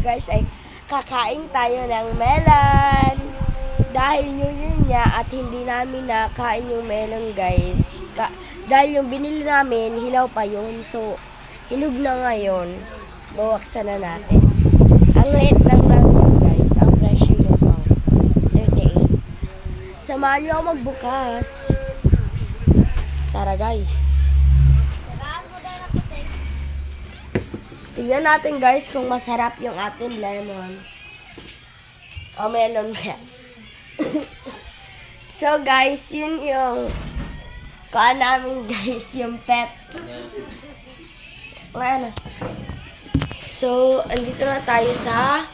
guys ay kakain tayo ng melon. Dahil New Year niya at hindi namin nakain yung melon guys. Dahil yung binili namin, hilaw pa yun. So, hinog na ngayon. Bawaksan na natin. Ang liit lang namin guys. Ang presyo yung pang 38. Samahan niyo ako magbukas. Tara guys. Tingnan natin guys kung masarap yung ating lemon. O melon ba? So guys, yun yung kuha namin guys, yung pet. Ano? So, andito na tayo sa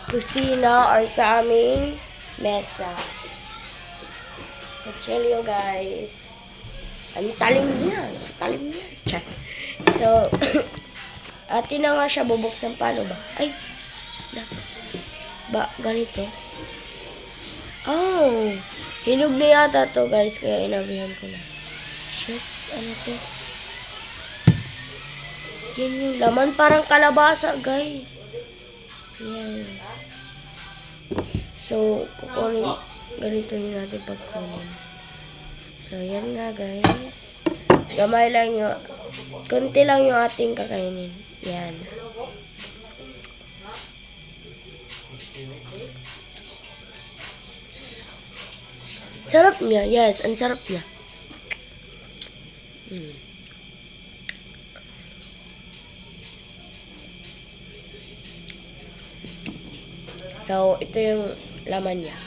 kusina or sa aming mesa. Kutsilyo guys. Ang talim niya. Talim niya. Check. So, atin na nga siya bubuksan. Paano ba? Ay! Ganito. Oh! Hinog na yata to guys. Kaya inabihan ko na. Shit. Ano to? Yan yung laman. Parang kalabasa guys. Yes. So, kukunin. Ganito yung natin pagkunin. So, yan nga guys. Gamay lang yung, konti lang yung ating kakainin. Yan. Sarap niya. Yes, ang sarap niya. So, ito yung laman niya.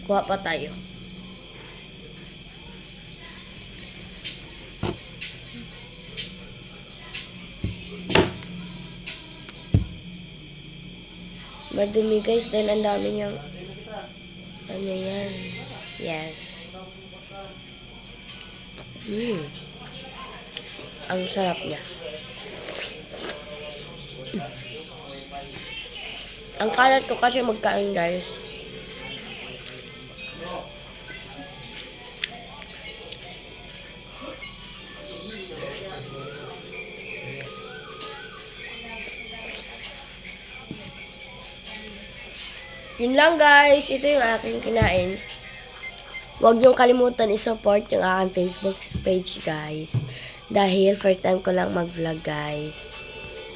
Kuha pa tayo. Madumi guys dahil ang dami niyang ano yan. Yes. Ang sarap niya. Ang kalat ko kasi magkain guys. Yun lang guys, ito yung aking kinain. Huwag niyong kalimutan i-support yung aking Facebook page guys. Dahil first time ko lang mag-vlog guys.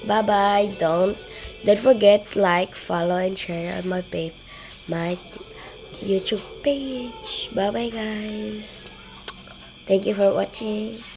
Bye-bye. Don't forget like, follow, and share on my YouTube page. Bye-bye guys. Thank you for watching.